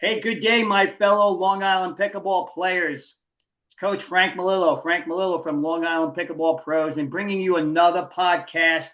Hey, good day, my fellow Long Island pickleball players. It's Coach Frank Malillo from Long Island Pickleball Pros, and bringing you another podcast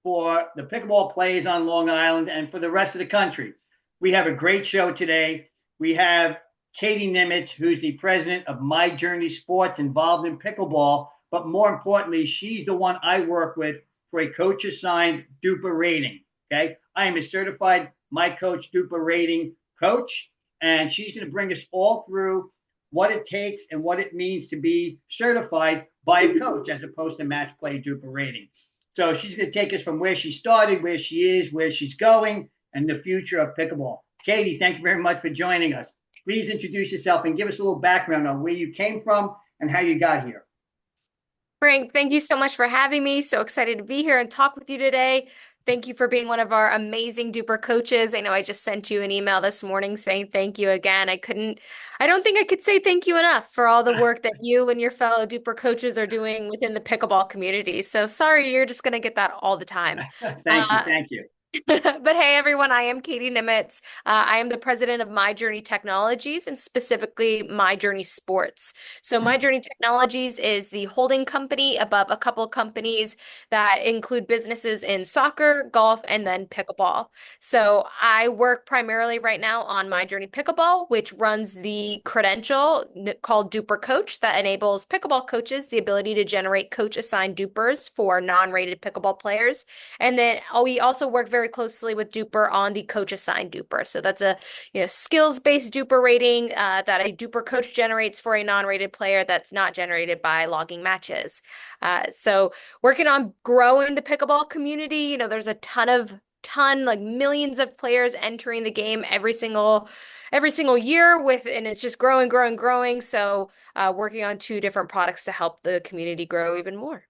for the pickleball players on Long Island and for the rest of the country. We have a great show today. We have Katie Nimitz, who's the president of MyJourney Sports involved in pickleball, but more importantly, she's the one I work with for a coach-assigned DUPR rating. Okay, I am a certified My Coach DUPR rating coach, and she's going to bring us all through what it takes and what it means to be certified by a coach as opposed to match play DUPR rating. So she's going to take us from where she started, where she is, where she's going, and the future of pickleball. Katie, thank you very much for joining us. Please introduce yourself and give us a little background on where you came from and how you got here. Frank, thank you so much for having me. So excited to be here and talk with you today. Thank you for being one of our amazing DUPR coaches. I know I just sent you an email this morning saying thank you again. I don't think I could say thank you enough for all the work that you and your fellow DUPR coaches are doing within the pickleball community. So sorry, you're just going to get that all the time. Thank you. Uh, Thank you. But hey, everyone, I am Katie Nimitz. I am the president of MyJourney Technologies and specifically MyJourney Sports. So, MyJourney Technologies is the holding company above a couple of companies that include businesses in soccer, golf, and then pickleball. So, I work primarily right now on MyJourney Pickleball, which runs the credential called DUPR Coach that enables pickleball coaches the ability to generate coach-assigned DUPRs for non-rated pickleball players. And then we also work very closely with DUPR on the coach-assigned DUPR. So that's a skills-based DUPR rating that a DUPR coach generates for a non-rated player that's not generated by logging matches. So working on growing the pickleball community, there's a ton, like millions of players entering the game every single year and it's just growing. So working on two different products to help the community grow even more.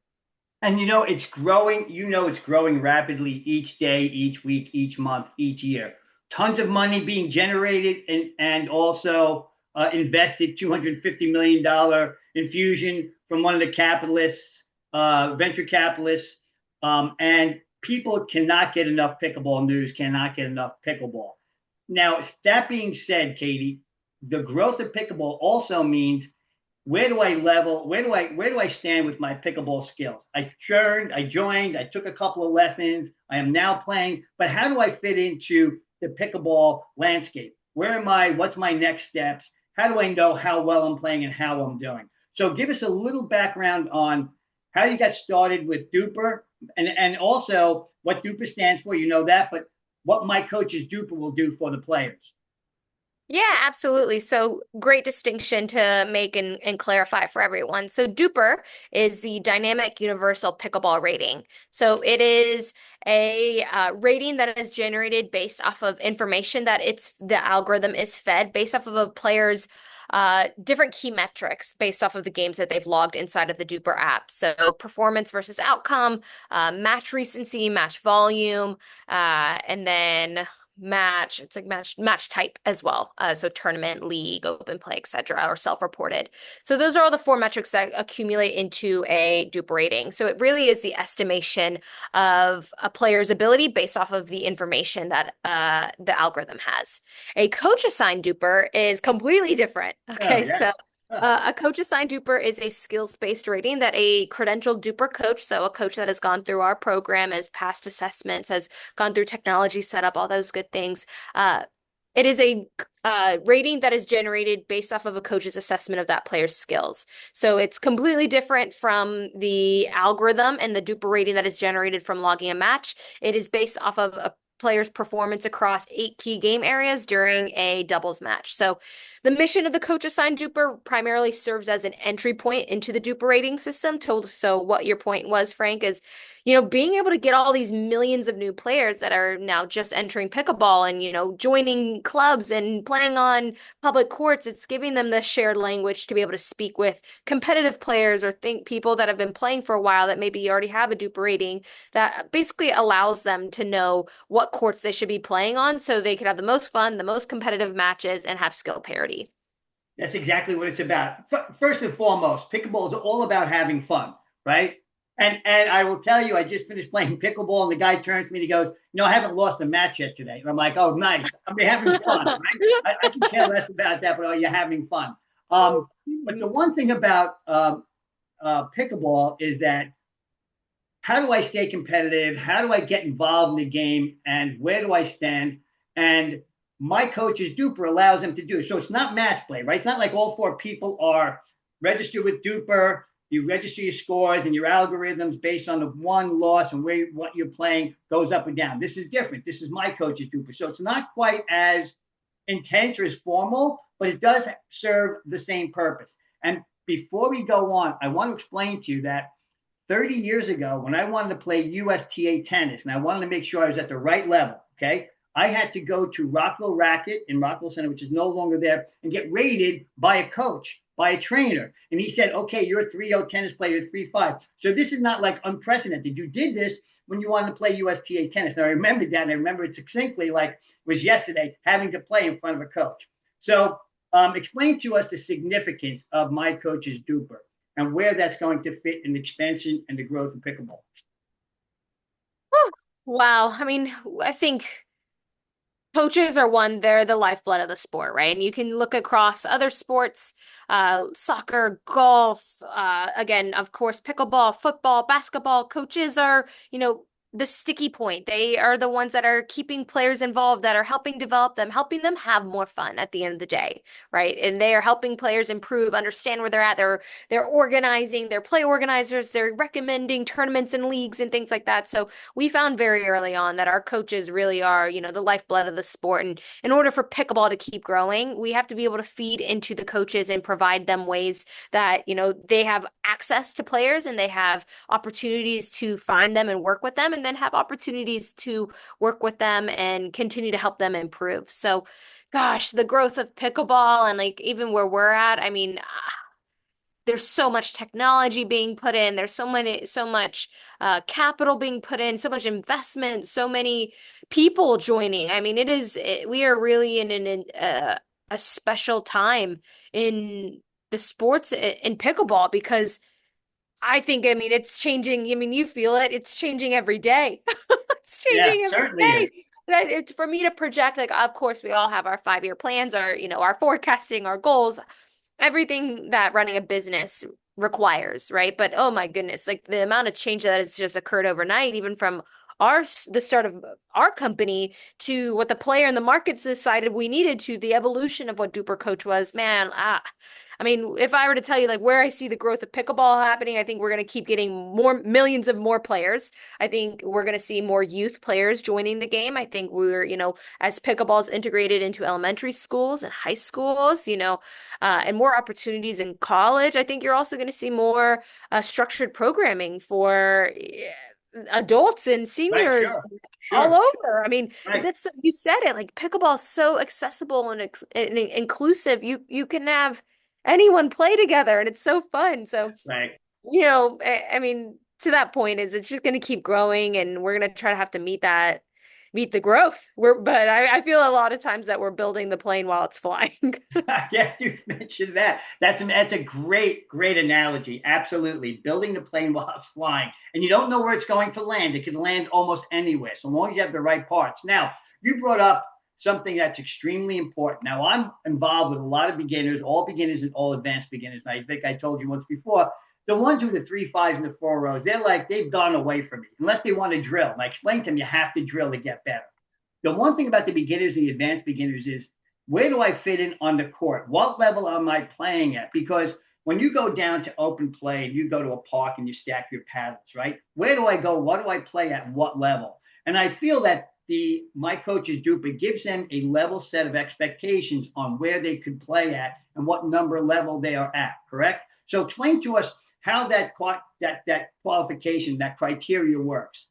And it's growing, it's growing rapidly each day, each week, each month, each year. Tons of money being generated and also invested $250 million infusion from one of the capitalists, venture capitalists. And people cannot get enough pickleball news, cannot get enough pickleball. Now, that being said, Katie, the growth of pickleball also means where do I level? Where do I stand with my pickleball skills? I joined, I took a couple of lessons. I am now playing, but how do I fit into the pickleball landscape? Where am I? What's my next steps? How do I know how well I'm playing and how I'm doing? So give us a little background on how you got started with DUPR and also what DUPR stands for. You know that, but what my coach's DUPR will do for the players. Yeah, absolutely. So great distinction to make and clarify for everyone. So DUPR is the Dynamic Universal Pickleball Rating. So it is a rating that is generated based off of information that the algorithm is fed based off of a player's different key metrics based off of the games that they've logged inside of the DUPR app. So performance versus outcome, match recency, match volume, and then it's like match type as well, so tournament, league, open play, etc., or self-reported. So those are all the four metrics that accumulate into a DUPR rating. So it really is the estimation of a player's ability based off of the information that the algorithm has. A coach assigned DUPR is completely different. Oh Okay, yeah. so a coach assigned DUPR is a skills-based rating that a credentialed DUPR coach, so a coach that has gone through our program, has passed assessments, has gone through technology setup, all those good things. It is a rating that is generated based off of a coach's assessment of that player's skills. So it's completely different from the algorithm and the DUPR rating that is generated from logging a match. It is based off of a player's performance across 8 key game areas during a doubles match. So the mission of the coach assigned DUPR primarily serves as an entry point into the DUPR rating system. So what your point was, Frank, is being able to get all these millions of new players that are now just entering pickleball and, joining clubs and playing on public courts, it's giving them the shared language to be able to speak with competitive players or think people that have been playing for a while that maybe already have a DUPR rating that basically allows them to know what courts they should be playing on so they can have the most fun, the most competitive matches, and have skill parity. That's exactly what it's about. First and foremost, pickleball is all about having fun, right? And I will tell you, I just finished playing pickleball, and the guy turns to me and he goes, I haven't lost a match yet today. And I'm like, oh, nice. I mean, having fun, right? I can care less about that, but you're having fun. But the one thing about pickleball is that how do I stay competitive? How do I get involved in the game? And where do I stand? And my coach's DUPR allows them to do it. So it's not match play, right? It's not like all four people are registered with DUPR. You register your scores and your algorithms based on the one loss and what you're playing goes up and down. This is different. This is my coach's DUPR. So it's not quite as intense or as formal, but it does serve the same purpose. And before we go on, I want to explain to you that 30 years ago, when I wanted to play USTA tennis and I wanted to make sure I was at the right level, okay, I had to go to Rockville Racket in Rockville Center, which is no longer there, and get rated by a coach, by a trainer. And he said, okay, you're a 3-0 tennis player, 3-5. So this is not like unprecedented. You did this when you wanted to play USTA tennis. And I remembered that, and I remember it succinctly like it was yesterday, having to play in front of a coach. So explain to us the significance of my coach's DUPR and where that's going to fit in the expansion and the growth of pickleball. Wow. I mean, I think coaches are they're the lifeblood of the sport, right? And you can look across other sports, soccer, golf, again, of course, pickleball, football, basketball. Coaches are, the sticky point. They are the ones that are keeping players involved, that are helping develop them, helping them have more fun at the end of the day, right? And they are helping players improve, understand where they're at. They're organizing, they're play organizers, they're recommending tournaments and leagues and things like that. So we found very early on that our coaches really are, the lifeblood of the sport. And in order for pickleball to keep growing, we have to be able to feed into the coaches and provide them ways that, they have access to players and they have opportunities to find them and work with them, and then have opportunities to work with them and continue to help them improve. So, gosh, the growth of pickleball and like even where we're at, I mean, there's so much technology being put in. There's so much capital being put in, so much investment, so many people joining. I mean, we are really in a special time in the sports in pickleball because I mean, it's changing. I mean, you feel it. It's changing every day. It's Yeah, changing every certainly is. day. It's for me to project, like, of course, we all have our 5-year plans, our forecasting, our goals, everything that running a business requires, right? But oh my goodness, like the amount of change that has just occurred overnight, even from the start of our company to what the player and the markets decided we needed to the evolution of what DUPR Coach was, man, I mean, if I were to tell you like where I see the growth of pickleball happening, I think we're going to keep getting millions of more players. I think we're going to see more youth players joining the game. I think as pickleball is integrated into elementary schools and high schools, and more opportunities in college, I think you're also going to see more structured programming for adults and Right, seniors sure, all sure, over. I mean, right, that's you said it. Like pickleball is so accessible and inclusive. You can have anyone play together, and it's so fun. So, right. I mean, to that point, is it's just going to keep growing, and we're going to try to have to meet the growth. But I feel a lot of times that we're building the plane while it's flying. Yeah, you mentioned that. That's a great analogy. Absolutely. Building the plane while it's flying. And you don't know where it's going to land. It can land almost anywhere, so long as you have the right parts. Now, you brought up something that's extremely important. Now, I'm involved with a lot of beginners and all advanced beginners. And I think I told you once before, the ones who the 3-5s and the 4-0s, they've gone away from me, unless they want to drill. And I explained to them, you have to drill to get better. The one thing about the beginners and the advanced beginners is, where do I fit in on the court? What level am I playing at? Because when you go down to open play and you go to a park and you stack your paddles, right? Where do I go? What do I play at? What level? And I feel that my coach's DUPR gives them a level set of expectations on where they could play at and what number level they are at. Correct? So explain to us how that qualification, that criteria works.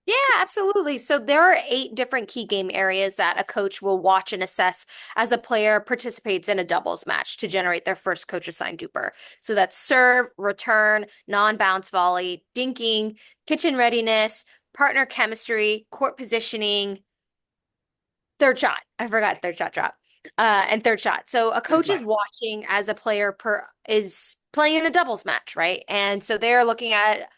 Yeah, absolutely. So there are 8 different key game areas that a coach will watch and assess as a player participates in a doubles match to generate their first coach-assigned DUPR. So that's serve, return, non-bounce volley, dinking, kitchen readiness, partner chemistry, court positioning, third shot. I forgot third shot drop. And third shot. So a coach is Right. watching as a player is playing in a doubles match, right? And so they're looking at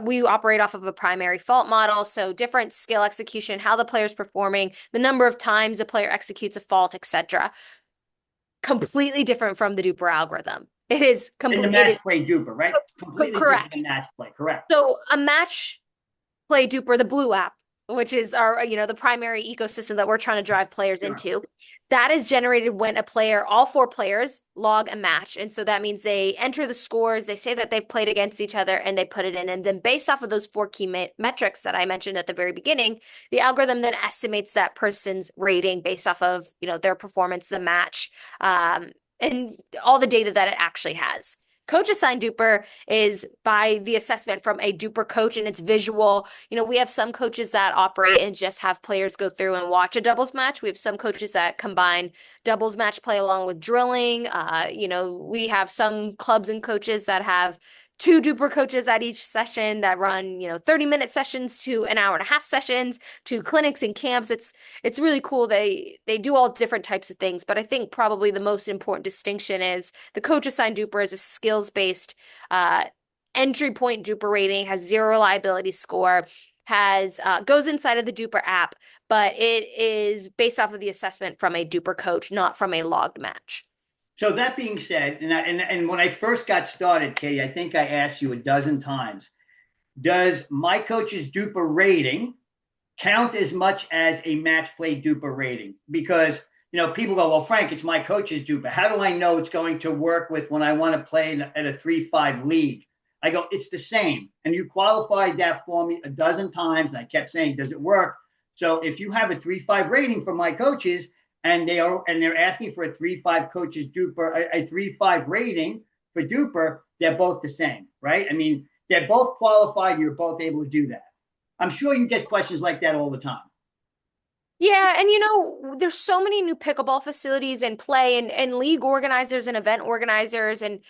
we operate off of a primary fault model, so different skill execution, how the player's performing, the number of times a player executes a fault, etc. Completely different from the DUPR algorithm. It is In the complete. It match is play DUPR, right? Completely different than correct. match play. Correct. So a match play DUPR, the Blue app, which is our, the primary ecosystem that we're trying to drive players Sure. into. That is generated when all four players log a match. And so that means they enter the scores, they say that they've played against each other, and they put it in. And then based off of those four key metrics that I mentioned at the very beginning, the algorithm then estimates that person's rating based off of, their performance, the match, and all the data that it actually has. Coach-Assigned DUPR is by the assessment from a DUPR coach, and it's visual. We have some coaches that operate and just have players go through and watch a doubles match. We have some coaches that combine doubles match play along with drilling. We have some clubs and coaches that have two DUPR coaches at each session that run, 30-minute sessions to an hour and a half sessions to clinics and camps. It's really cool. They do all different types of things, but I think probably the most important distinction is the Coach-Assigned DUPR is a skills-based entry point DUPR rating, has zero reliability score, has goes inside of the DUPR app, but it is based off of the assessment from a DUPR coach, not from a logged match. So that being said, and when I first got started, Katie, I think I asked you a dozen times, does my coach's DUPR rating count as much as a match play DUPR rating? Because people go, well, Frank, it's my coach's DUPR. How do I know it's going to work with when I want to play at a 3-5 league? I go, it's the same. And you qualified that for me a dozen times, and I kept saying, does it work? So if you have a 3-5 rating for my coaches, and they're asking for a 3-5 coaches DUPR, a 3-5 rating for DUPR, they're both the same, right? I mean, they're both qualified. You're both able to do that. I'm sure you get questions like that all the time. Yeah, and there's so many new pickleball facilities in play and league organizers and event organizers, and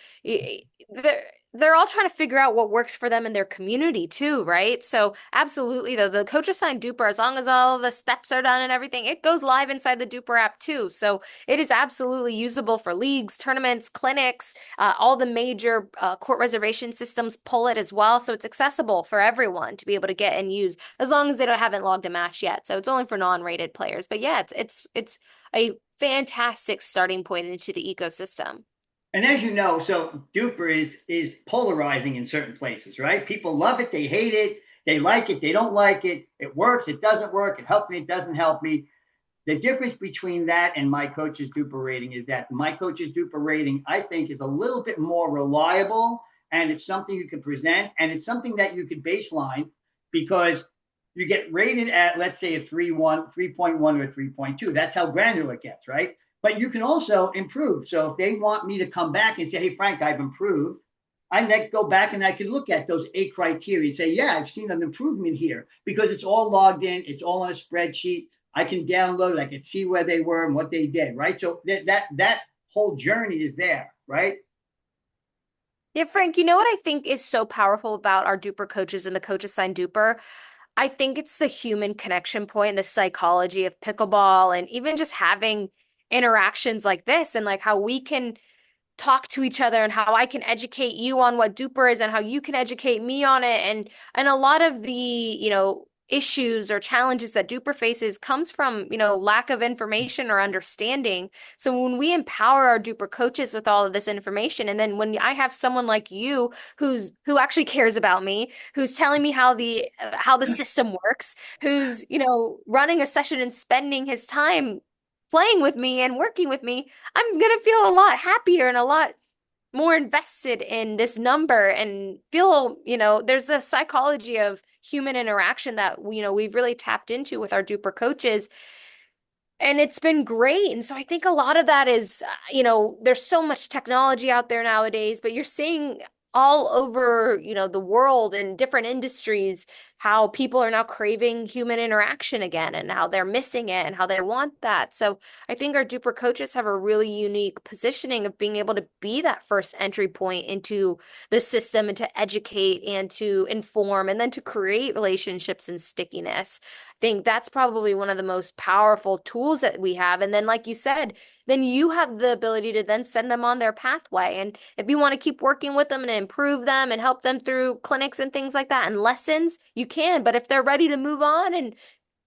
they're all trying to figure out what works for them in their community too, right? So absolutely, though, the Coach-Assigned DUPR, as long as all the steps are done and everything, it goes live inside the DUPR app too. So it is absolutely usable for leagues, tournaments, clinics. All the major court reservation systems pull it as well, so it's accessible for everyone to be able to get and use, as long as they haven't logged a match yet. So it's only for non-rated players. But yeah, it's a fantastic starting point into the ecosystem. And as you know, so DUPR is polarizing in certain places, right? People love it, they hate it, they like it, they don't like it. It works, it doesn't work, it helps me, it doesn't help me. The difference between that and my coach's DUPR rating is that my coach's DUPR rating, I think, is a little bit more reliable, and it's something you can present, and it's something that you can baseline, because you get rated at, let's say, a 3.1 or a 3.2. That's how granular it gets, right? But you can also improve. So if they want me to come back and say, hey, Frank, I've improved, I then go back and I can look at those 8 criteria and say, yeah, I've seen an improvement here, because it's all logged in. It's all on a spreadsheet. I can download it. I can see where they were and what they did, right? So that whole journey is there, right? Yeah, Frank, you know what I think is so powerful about our DUPR coaches and the Coach-Assigned DUPR? I think it's the human connection point, the psychology of pickleball, and even just having interactions like this, and like how we can talk to each other, and how I can educate you on what DUPR is and how you can educate me on it. And a lot of the, issues or challenges that DUPR faces comes from, lack of information or understanding. So when we empower our DUPR coaches with all of this information, and then when I have someone like you who actually cares about me, who's telling me how the system works, who's, running a session and spending his time playing with me and working with me, I'm gonna feel a lot happier and a lot more invested in this number, and feel, there's a psychology of human interaction that, we've really tapped into with our DUPR coaches. And it's been great. And so I think a lot of that is, there's so much technology out there nowadays, but you're seeing all over, the world in different industries, how people are now craving human interaction again and how they're missing it and how they want that. So I think our Duper coaches have a really unique positioning of being able to be that first entry point into the system and to educate and to inform and then to create relationships and stickiness. I think that's probably one of the most powerful tools that we have. And then, like you said, then you have the ability to then send them on their pathway. And if you want to keep working with them and improve them and help them through clinics and things like that and lessons, you can. But if they're ready to move on and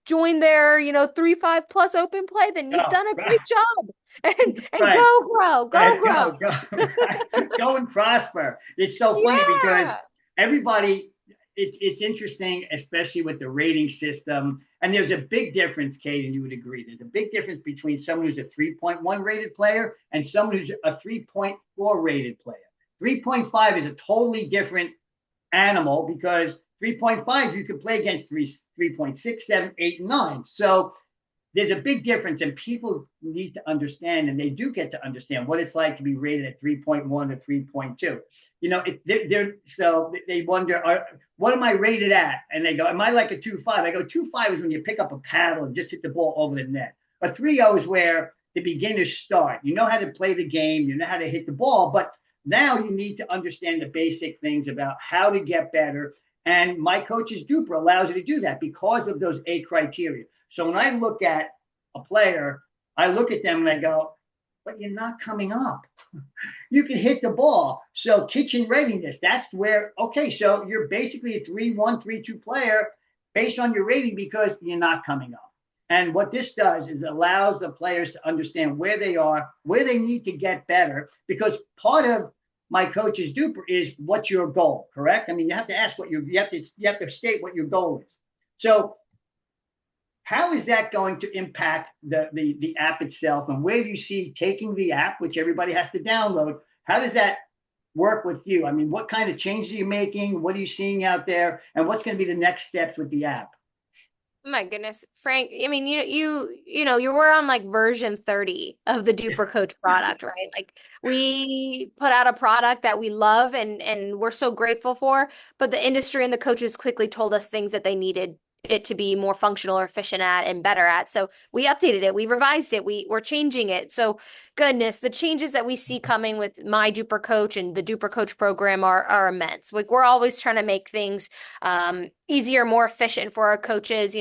join their, 3-5+ open play, then you've Oh, done a right, great job. And right. go grow, go grow. Go, right. Go and prosper. It's so funny because Yeah. everybody, it's interesting, especially with the rating system. And there's a big difference, Kate, and you would agree. There's a big difference between someone who's a 3.1 rated player and someone who's a 3.4 rated player. 3.5 is a totally different animal because 3.5 you can play against 3.6, 7, 8, 9. So there's a big difference, and people need to understand, and they do get to understand what it's like to be rated at 3.1 or 3.2. So they wonder, what am I rated at? And they go, am I like a 2.5? I go, 2.5 is when you pick up a paddle and just hit the ball over the net. A 3.0 is where the beginners start. You know how to play the game, you know how to hit the ball, but now you need to understand the basic things about how to get better. And My Coach's DUPR allows you to do that because of those 8 criteria. So when I look at a player, I look at them and I go, but you're not coming up. You can hit the ball. So kitchen readiness, that's where, okay, so you're basically a 3-1, 3-2 player based on your rating because you're not coming up. And what this does is it allows the players to understand where they are, where they need to get better, because part of My Coach's DUPR is what's your goal, correct? I mean, you have to ask you have to state what your goal is. So how is that going to impact the app itself? And where do you see taking the app, which everybody has to download? How does that work with you? I mean, what kind of changes are you making? What are you seeing out there? And what's going to be the next steps with the app? My goodness, Frank, I mean, you were on like version 30 of the Duper Coach product, right? Like we put out a product that we love and we're so grateful for, but the industry and the coaches quickly told us things that they needed it to be more functional or efficient at and better at. So we updated it, we revised it, we're changing it. So goodness, the changes that we see coming with My Duper Coach and the Duper Coach program are immense. Like we're always trying to make things easier, more efficient for our coaches.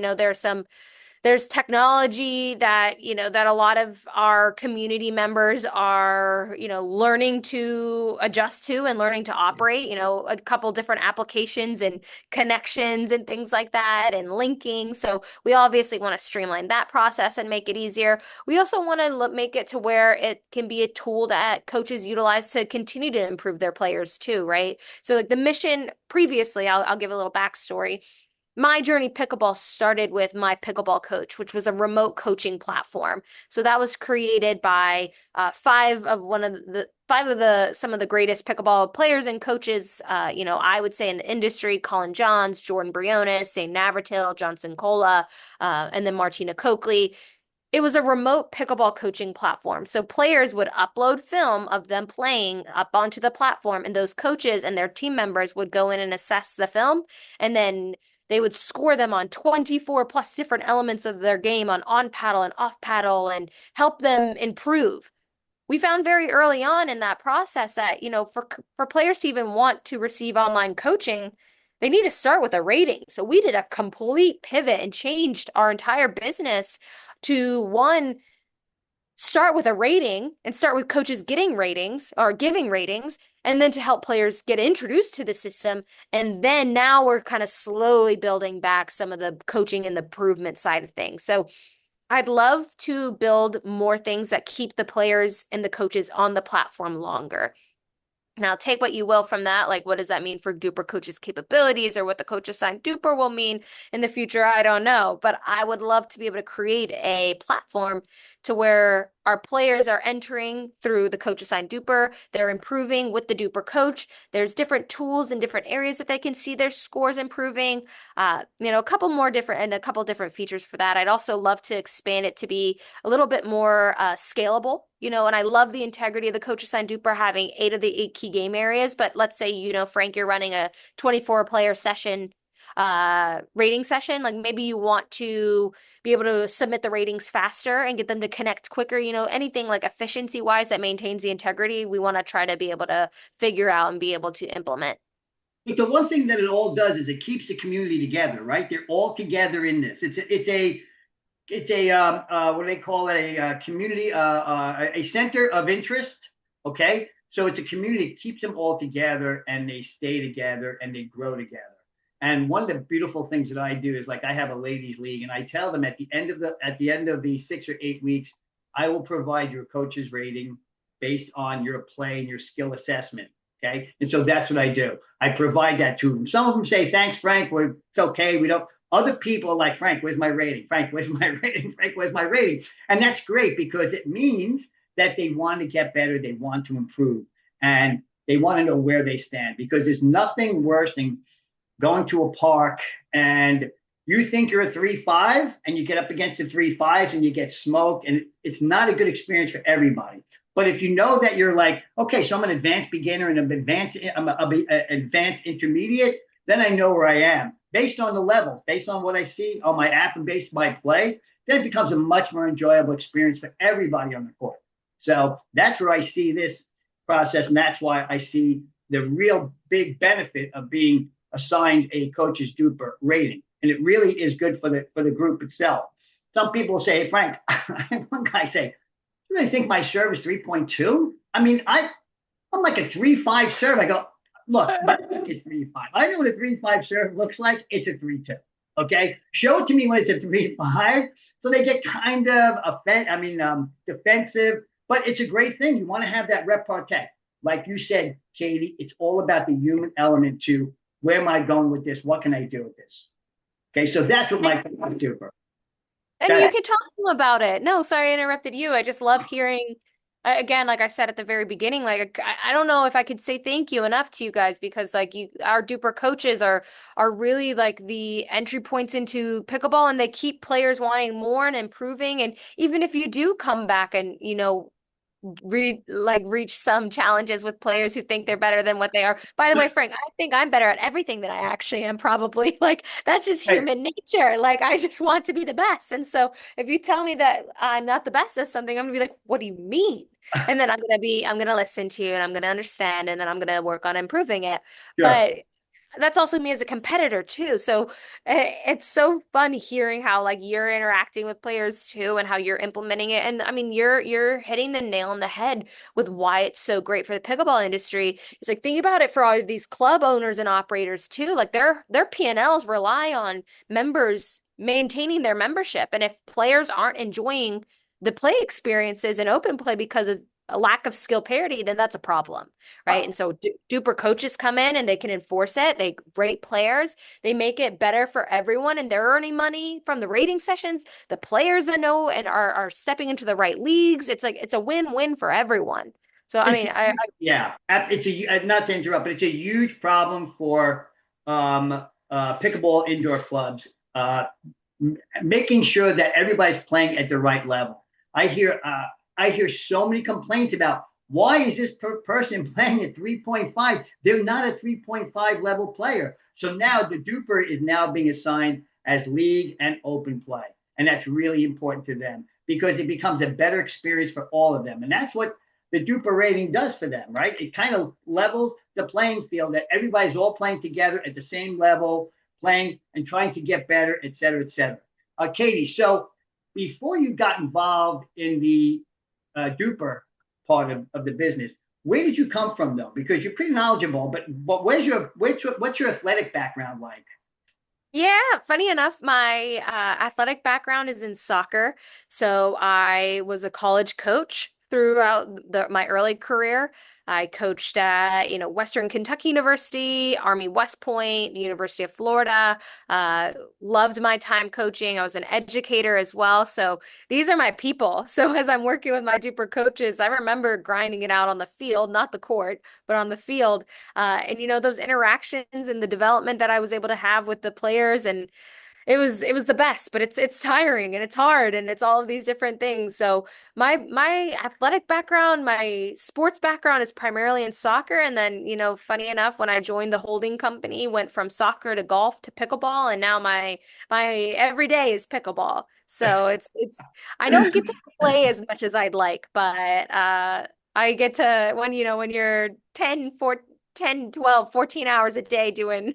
There's technology that, that a lot of our community members are, learning to adjust to and learning to operate, a couple different applications and connections and things like that and linking. So we obviously want to streamline that process and make it easier. We also want to make it to where it can be a tool that coaches utilize to continue to improve their players too, right? So like the mission previously, I'll give a little backstory. MyJourney Pickleball started with My Pickleball Coach, which was a remote coaching platform. So that was created by five of the some of the greatest pickleball players and coaches. I would say in the industry: Colin Johns, Jordan Briones, St. Navratil, Johnson Cola, and then Martina Coakley. It was a remote pickleball coaching platform. So players would upload film of them playing up onto the platform, and those coaches and their team members would go in and assess the film, and then they would score them on 24 plus different elements of their game on paddle and off paddle and help them improve. We found very early on in that process that, for players to even want to receive online coaching, they need to start with a rating. So we did a complete pivot and changed our entire business to one, start with a rating and start with coaches getting ratings or giving ratings, and then to help players get introduced to the system. And then now we're kind of slowly building back some of the coaching and the improvement side of things. So I'd love to build more things that keep the players and the coaches on the platform longer. Now, take what you will from that. Like, what does that mean for DUPR coaches' capabilities or what the Coach-Assigned DUPR will mean in the future? I don't know. But I would love to be able to create a platform to where our players are entering through the Coach-Assigned DUPR. They're improving with the DUPR coach. There's different tools in different areas that they can see their scores improving. A couple different features for that. I'd also love to expand it to be a little bit more scalable. And I love the integrity of the Coach-Assigned DUPR having 8 of the 8 key game areas. But let's say, Frank, you're running a 24 player session. rating session. Like maybe you want to be able to submit the ratings faster and get them to connect quicker, anything like efficiency wise that maintains the integrity, we want to try to be able to figure out and be able to implement. But the one thing that it all does is it keeps the community together, right? They're all together in this. It's a what do they call it? A community, a center of interest. Okay, so it's a community that keeps them all together, and they stay together, and they grow together. And one of the beautiful things that I do is like I have a ladies league, and I tell them at the end of the 6 or 8 weeks, I will provide your coach's rating based on your play and your skill assessment. Okay, and so that's what I do. I provide that to them. Some of them say, "Thanks, Frank. It's okay. We don't." Other people are like, Frank, where's my rating? Frank, where's my rating? Frank, where's my rating? And that's great because it means that they want to get better, they want to improve, and they want to know where they stand because there's nothing worse than going to a park and you think you're a 3.5 and you get up against the 3.5s and you get smoked, and it's not a good experience for everybody. But if you know that you're like, okay, so I'm an advanced beginner and I'm an advanced intermediate, then I know where I am based on the levels, based on what I see on my app and based on my play. Then it becomes a much more enjoyable experience for everybody on the court. So that's where I see this process, and that's why I see the real big benefit of being assigned a coach's DUPR rating, and it really is good for the group itself. Some people say, hey, Frank, one guy say, you really think my serve is 3.2? I mean, I'm like a 3.5 serve. I go, look, my look is 3.5. I know what a 3.5 serve looks like. It's a 3.2. Okay, show it to me when it's a 3.5. So they get kind of defensive, but it's a great thing. You want to have that repartee. Like you said, Katie, it's all about the human element to where am I going with this? What can I do with this? Okay, so that's what my do. And you can talk to them about it. No, sorry, I interrupted you. I just love hearing, again, like I said at the very beginning, like I don't know if I could say thank you enough to you guys because like our DUPR coaches are really like the entry points into pickleball, and they keep players wanting more and improving. And even if you do come back and reach some challenges with players who think they're better than what they are. By the way, Frank, I think I'm better at everything than I actually am, probably. Like that's just Hey, human nature. Like I just want to be the best. And so if you tell me that I'm not the best at something, I'm gonna be like, what do you mean? And then I'm gonna listen to you and I'm gonna understand and then I'm gonna work on improving it. sure. But that's also me as a competitor too. So it's so fun hearing how like you're interacting with players too and how you're implementing it. And I mean, you're hitting the nail on the head with why it's so great for the pickleball industry. It's like think about it for all these club owners and operators too. Like their P&Ls rely on members maintaining their membership. And if players aren't enjoying the play experiences and open play because of a lack of skill parity, then that's a problem, right? And so DUPR coaches come in and they can enforce it. They rate players. They make it better for everyone, and they're earning money from the rating sessions. The players know and are stepping into the right leagues. It's like it's a win-win for everyone. So I It's mean, I yeah, it's not to interrupt, but it's a huge problem for pickleball indoor clubs. Making sure that everybody's playing at the right level. I hear so many complaints about why is this person playing at 3.5? They're not a 3.5 level player. So now the DUPR is now being assigned as league and open play. And that's really important to them because it becomes a better experience for all of them. And that's what the DUPR rating does for them, right? It kind of levels the playing field that everybody's all playing together at the same level, playing and trying to get better, et cetera, et cetera. Katie, so before you got involved in the DUPR part of the business, where did you come from though? Because you're pretty knowledgeable, but what's your athletic background like? Yeah, funny enough, my athletic background is in soccer. So I was a college coach throughout my early career. I coached at, Western Kentucky University, Army West Point, the University of Florida. Loved my time coaching. I was an educator as well. So these are my people. So as I'm working with my DUPR coaches, I remember grinding it out on the field, not the court, but on the field. And those interactions and the development that I was able to have with the players and it was the best, but it's tiring and it's hard and it's all of these different things. So my athletic background, my sports background is primarily in soccer. And then, funny enough, when I joined the holding company, went from soccer to golf to pickleball, and now my every day is pickleball. So it's I don't get to play as much as I'd like, but I get to when you're 10, 12, 14 hours a day doing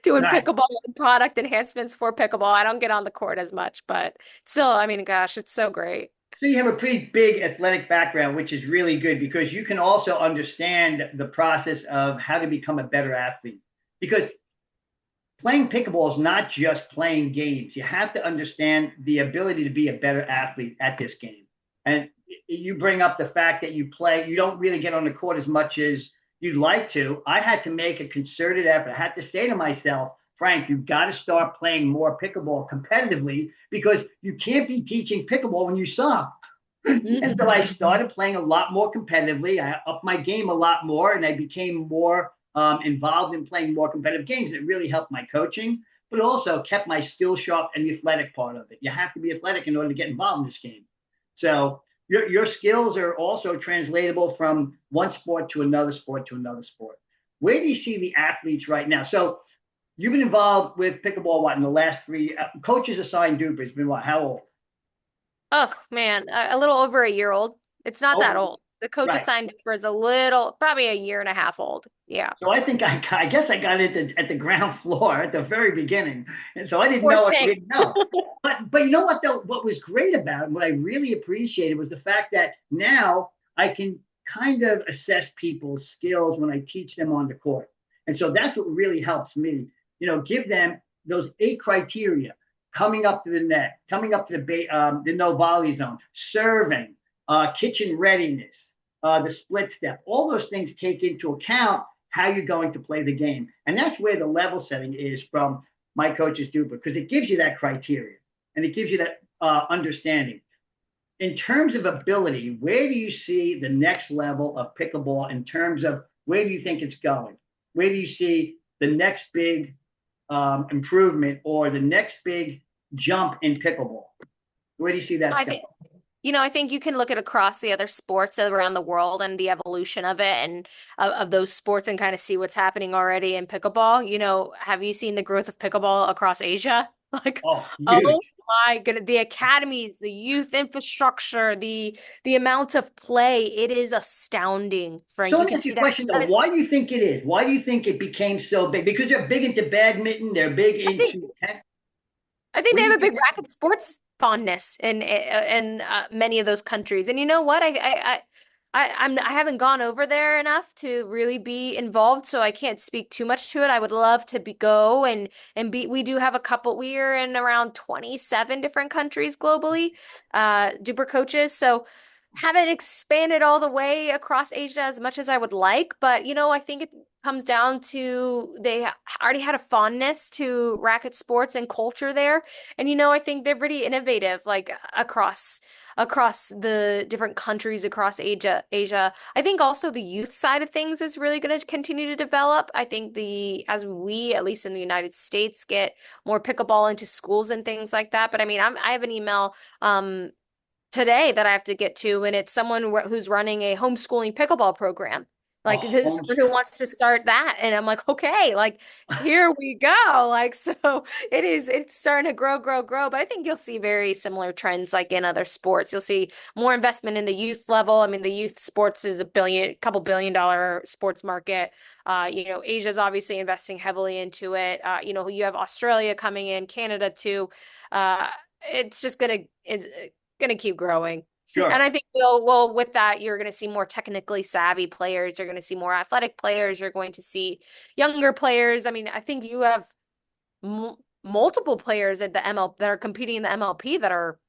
doing Right. pickleball and product enhancements for pickleball. I don't get on the court as much, but still, I mean, gosh, it's so great. So you have a pretty big athletic background, which is really good because you can also understand the process of how to become a better athlete. Because playing pickleball is not just playing games. You have to understand the ability to be a better athlete at this game. And you bring up the fact that you don't really get on the court as much as you'd like to. I had to make a concerted effort. I had to say to myself, Frank, you've got to start playing more pickleball competitively because you can't be teaching pickleball when you suck. And so I Mhm. started playing a lot more competitively. I upped my game a lot more, and I became more involved in playing more competitive games. It really helped my coaching, but it also kept my skill sharp and the athletic part of it. You have to be athletic in order to get involved in this game. So your skills are also translatable from one sport to another sport to another sport. Where do you see the athletes right now? So you've been involved with pickleball, what, in the last three coaches assigned DUPR has been what, how old? Oh man, a little over a year old. It's not that Oh, old. The coach right. assigned for is a little, probably a year and a half old. Yeah. So I think I guess I got it at the ground floor at the very beginning, and so I didn't Poor know what I thing. didn't know. But you know what though? What was great about it, and what I really appreciated was the fact that now I can kind of assess people's skills when I teach them on the court, and so that's what really helps me. Give them those 8 criteria: coming up to the net, coming up to the no volley zone, serving, kitchen readiness, the split step. All those things take into account how you're going to play the game. And that's where the level setting is from my coach's DUPR, because it gives you that criteria and it gives you that understanding. In terms of ability, where do you see the next level of pickleball in terms of where do you think it's going? Where do you see the next big improvement or the next big jump in pickleball? Where do you see that I going? think I think you can look at across the other sports around the world and the evolution of it and of those sports and kind of see what's happening already in pickleball. Have you seen the growth of pickleball across Asia? Like, Oh, oh huge. my goodness, the academies, the youth infrastructure, the amount of play, it is astounding, So Frank. You let me can ask you see a that. question though. Why do you think it is? Why do you think it became so big? Because they're big into badminton, they're big I think into tennis. I think What they do have you a big think? racket sports fondness in many of those countries. And you know what? I haven't gone over there enough to really be involved, so I can't speak too much to it. I would love to go and be. We do have a couple. We are in around 27 different countries globally, Duper coaches. So haven't expanded all the way across Asia as much as I would like, but I think it comes down to they already had a fondness to racket sports and culture there. And I think they're pretty innovative, like across the different countries across Asia. I think also the youth side of things is really going to continue to develop. I think as we, at least in the United States, get more pickleball into schools and things like that. But I mean, I have an email today that I have to get to, and it's someone who's running a homeschooling pickleball program. Like Oh, this someone who wants to start that, and I'm like, okay, like here we go. Like so, it's starting to grow, grow, grow. But I think you'll see very similar trends like in other sports. You'll see more investment in the youth level. I mean, the youth sports is couple $1 billion sports market. Asia's obviously investing heavily into it. You have Australia coming in, Canada too. Uh, it's just gonna keep growing. And sure. I think well with that you're gonna see more technically savvy players, you're gonna see more athletic players, you're going to see younger players. I mean, I think you have m multiple players at the ML that are competing in the MLP that are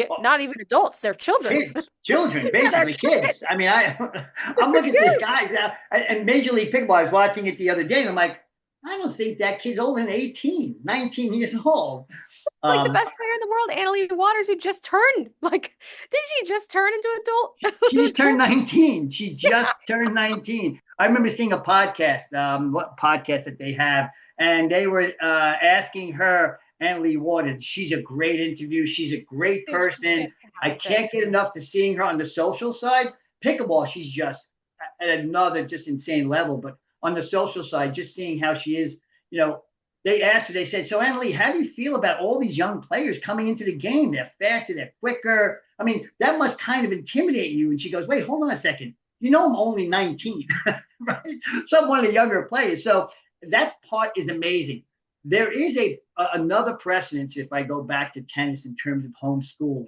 Oh, not even adults, they're children. kids, children, Yeah, they're basically kids. kids. I mean, I'm looking at this guy and Major League Pickleball. I was watching it the other day, and I'm like, I don't think that kid's older than 18, 19 years old. Like the Um, best player in the world, Annalie Waters, who just turned. Like, did she just turn into she just turned adult? 19. She just turned 19. I remember seeing a podcast, what podcast that they have, and they were asking her Annalie Warden. She's a great interview. She's a great Dude, she's person. I fantastic. can't get enough to seeing her on the social side. Pickleball, she's just at another just insane level. But on the social side, just seeing how she is, you know, they asked her, they said, so Annalie, how do you feel about all these young players coming into the game? They're faster, they're quicker. I mean, that must kind of intimidate you. And she goes, wait, hold on a second. You know, I'm only 19, right? So I'm one of the younger players. So that part is amazing. There is another precedence if I go back to tennis in terms of homeschooling.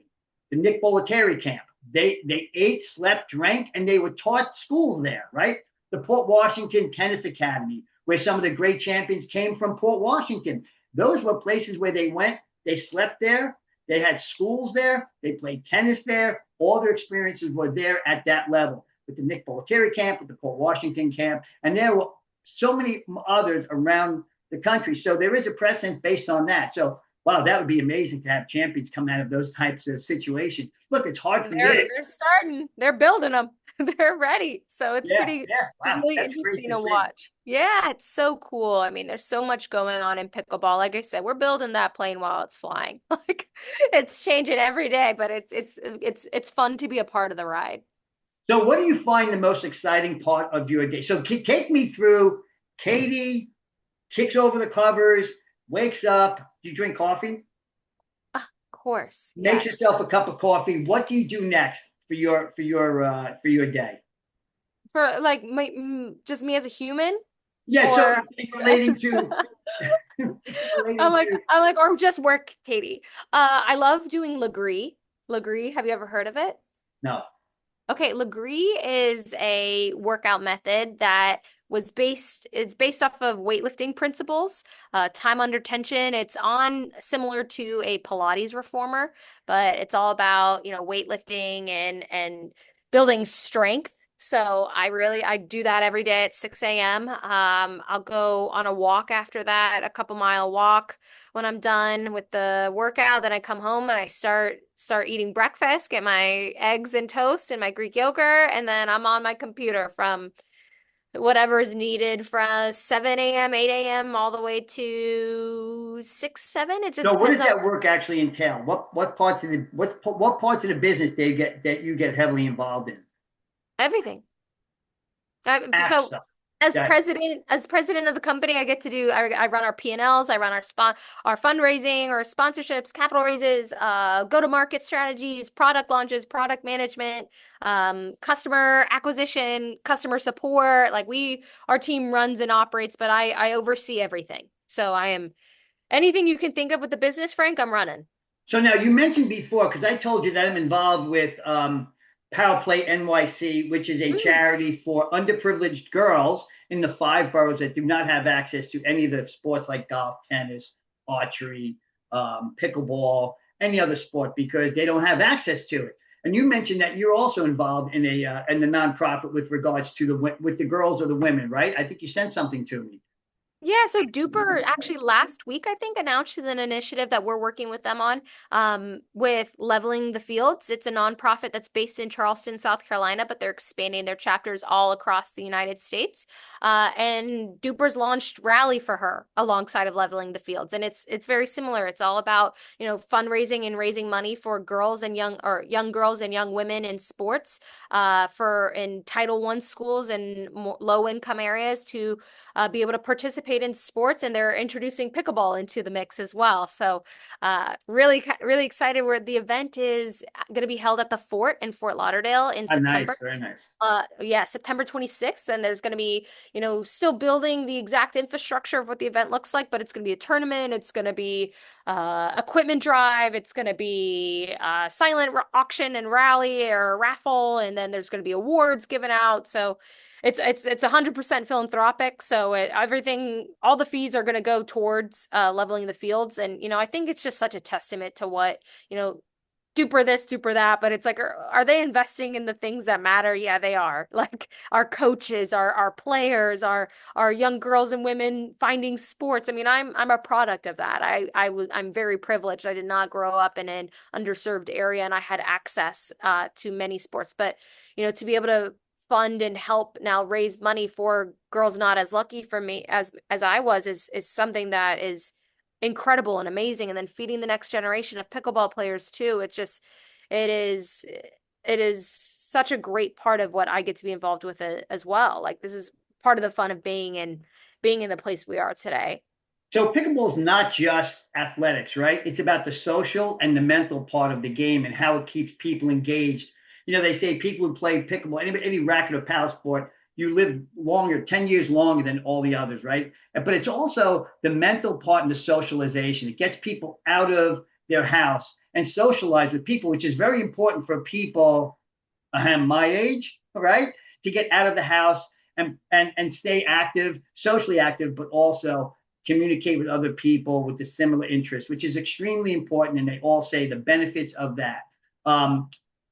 The Nick Bollettieri camp. They ate, slept, drank, and they were taught school there, right? The Port Washington Tennis Academy, where some of the great champions came from Port Washington. Those were places where they went, they slept there, they had schools there, they played tennis there. All their experiences were there at that level. With the Nick Bollettieri camp, with the Port Washington camp, and there were so many others around the country. So there is a precedent based on that. So wow, that would be amazing to have champions come out of those types of situations. Look, it's hard And for me. they're starting, they're building them. They're ready. So it's Yeah, pretty, yeah, it's wow, really that's great interesting to to see. watch. Yeah, it's so cool. I mean, there's so much going on in pickleball. Like I said, we're building that plane while it's flying. Like it's changing every day, but it's fun to be a part of the ride. So, what do you find the most exciting part of your day? So, take me through. Katie kicks over the covers, wakes up. Do you drink coffee? Of course, Makes yes. yourself a cup of coffee. What do you do next for your day? For like just me as a human Yeah, so or relating as to relating to I'm like, or just work, Katie. I love doing Legree. Legree, have you ever heard of it? no. Okay, Legree is a workout method that it's based off of weightlifting principles, time under tension. It's on similar to a Pilates reformer, but it's all about, weightlifting and building strength. So I do that every day at 6 a.m. I'll go on a walk after that, a couple mile walk when I'm done with the workout. Then I come home and I start eating breakfast, get my eggs and toast and my Greek yogurt, and then I'm on my computer from whatever is needed from 7 a.m., 8 a.m. all the way to 6, 7. It just So, what depends does on that work actually entail? What parts of the business they get that you get heavily involved in? everything. App So stuff. That as president of the company, I get to do I run our P&Ls, I run our fundraising, our sponsorships, capital raises, go-to-market strategies, product launches, product management, customer acquisition, customer support. Like our team runs and operates, but I oversee everything. So I am anything you can think of with the business, Frank, I'm running. So now you mentioned before, because I told you that I'm involved with Power Play NYC, which is a Mm. charity for underprivileged girls in the five boroughs that do not have access to any of the sports like golf, tennis, archery, pickleball, any other sport because they don't have access to it. And you mentioned that you're also involved in the nonprofit with regards to the girls or the women, right? I think you sent something to me. Yeah, so DUPR actually last week, I think, announced an initiative that we're working with them on with Leveling the Fields. It's a nonprofit that's based in Charleston, South Carolina, but they're expanding their chapters all across the United States. And DUPR's launched Rally for her alongside of Leveling the Fields. And it's very similar. It's all about, fundraising and raising money for girls and young girls and young women in sports for in Title I schools and low income areas to be able to participate in sports, and they're introducing pickleball into the mix as well. So, really excited where the event is going to be held at the Fort in Fort Lauderdale in Ah, nice, September. very nice. Yeah, September 26th, and there's going to be, still building the exact infrastructure of what the event looks like, but it's going to be a tournament. It's going to be equipment drive. It's going to be silent auction and rally or raffle, and then there's going to be awards given out. So it's 100% philanthropic. So everything, all the fees are going to go towards leveling the fields, and I think it's just such a testament to what DUPR this, DUPR that, but it's like, are they investing in the things that matter? Yeah, they are. Like our coaches, our players, our young girls and women finding sports. I mean, I'm a product of that. I'm very privileged. I did not grow up in an underserved area, and I had access to many sports. But to be able to fund and help now raise money for girls not as lucky for me as I was is something that is incredible and amazing. And then feeding the next generation of pickleball players too. It is, it is such a great part of what I get to be involved with it as well. Like this is part of the fun of being in the place we are today. So pickleball is not just athletics, right? It's about the social and the mental part of the game and how it keeps people engaged. They say people who play pickleball, any racket or paddle sport, you live longer, 10 years longer than all the others, right? But it's also the mental part and the socialization. It gets people out of their house and socialize with people, which is very important for people my age, right? To get out of the house and stay active, socially active, but also communicate with other people with the similar interests, which is extremely important. And they all say the benefits of that.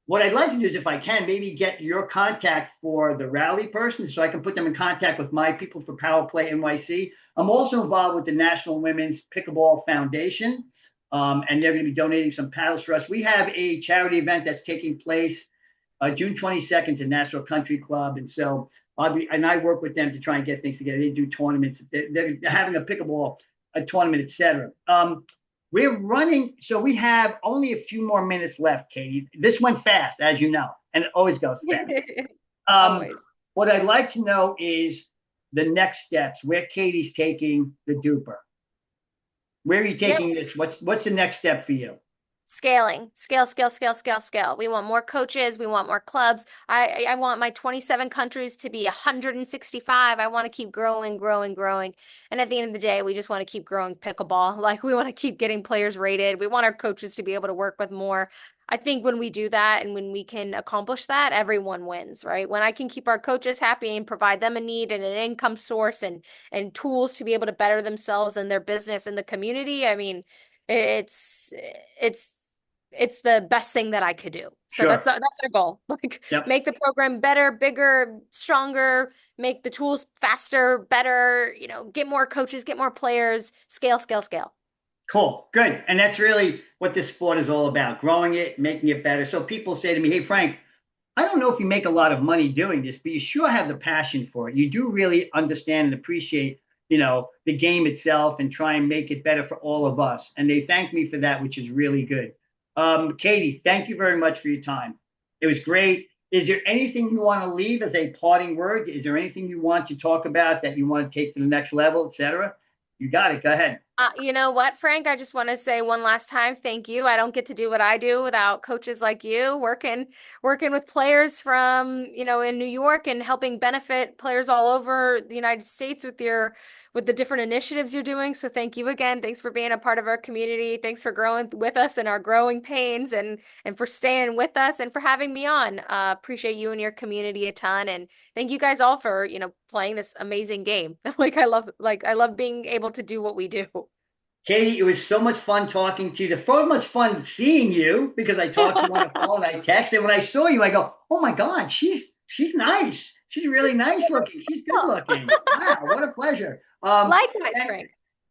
What I'd like to do is, if I can, maybe get your contact for the rally person so I can put them in contact with my people for Power Play NYC. I'm also involved with the National Women's Pickleball Foundation, and they're going to be donating some paddles for us. We have a charity event that's taking place June 22nd to National Country Club. And so I work with them to try and get things together. They do tournaments. They're having a tournament, etc. We're running, so we have only a few more minutes left, Katie. This went fast, as you know, and it always goes fast. Always. What I'd like to know is the next steps, where Katie's taking the DUPR. Where are you taking this? What's the next step for you? Scaling, scale. We want more coaches. We want more clubs. I want my 27 countries to be 165. I want to keep growing. And at the end of the day, we just want to keep growing pickleball. Like we want to keep getting players rated. We want our coaches to be able to work with more. I think when we do that and when we can accomplish that, everyone wins, right? When I can keep our coaches happy and provide them a need and an income source and tools to be able to better themselves and their business and the community, I mean, it's it's it's the best thing that I could do. So Sure. that's our goal. Like Yep. make the program better, bigger, stronger, make the tools faster, better, get more coaches, get more players, scale. Cool. Good. And that's really what this sport is all about, growing it, making it better. So people say to me, hey, Frank, I don't know if you make a lot of money doing this, but you sure have the passion for it. You do really understand and appreciate, the game itself and try and make it better for all of us. And they thank me for that, which is really good. Katie, thank you very much for your time. It was great. Is there anything you want to leave as a parting word? Is there anything you want to talk about that you want to take to the next level, etc.? You got it. Go ahead. You know what, Frank? I just want to say one last time, thank you. I don't get to do what I do without coaches like you working with players from, in New York and helping benefit players all over the United States with the different initiatives you're doing. So thank you again. Thanks for being a part of our community. Thanks for growing with us in our growing pains and for staying with us and for having me on. Appreciate you and your community a ton. And thank you guys all for, playing this amazing game. I love being able to do what we do. Katie, it was so much fun talking to you. So much fun seeing you because I talked to you on the phone. I texted. When I saw you, I go, "Oh my God, she's nice. She's really nice looking. She's good looking. Wow, what a pleasure." Likewise, Frank.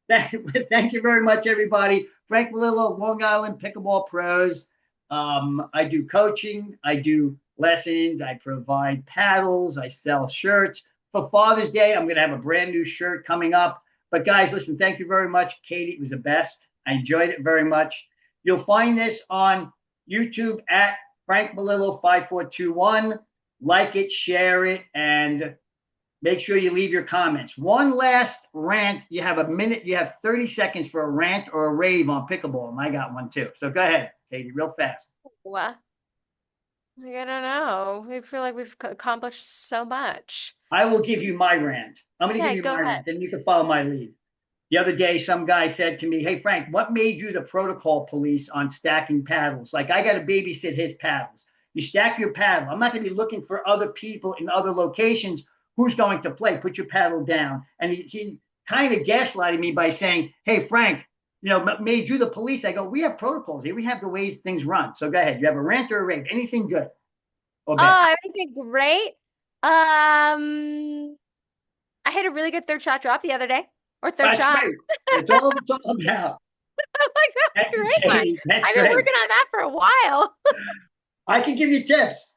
Thank you very much, everybody. Frank Melillo, Long Island Pickleball Pros. I do coaching. I do lessons. I provide paddles. I sell shirts. For Father's Day, I'm going to have a brand new shirt coming up. But guys, listen, thank you very much. Katie, it was the best. I enjoyed it very much. You'll find this on YouTube at Frank Melillo 5421. Like it, share it, and make sure you leave your comments. One last rant. You have a minute. You have 30 seconds for a rant or a rave on pickleball. And I got one too. So go ahead, Katie, real fast. What? I don't know. We feel like we've accomplished so much. I will give you my rant. I'm going to give Yeah, you go my ahead. rant, then you can follow my lead. The other day, some guy said to me, hey, Frank, what made you the protocol police on stacking paddles? Like, I got to babysit his paddles. You stack your paddle. I'm not going to be looking for other people in other locations. Who's going to play? Put your paddle down. And he kind of gaslighted me by saying, hey, Frank, made you the police. I go, we have protocols here. We have the ways things run. So go ahead. You have a rant or a rave? Anything good or bad? Oh, everything great. I had a really good third shot drop the other day, or third That's shot. great. It's all about. Like, that's That's great. great. That's I've been great. working on that for a while. I can give you tips.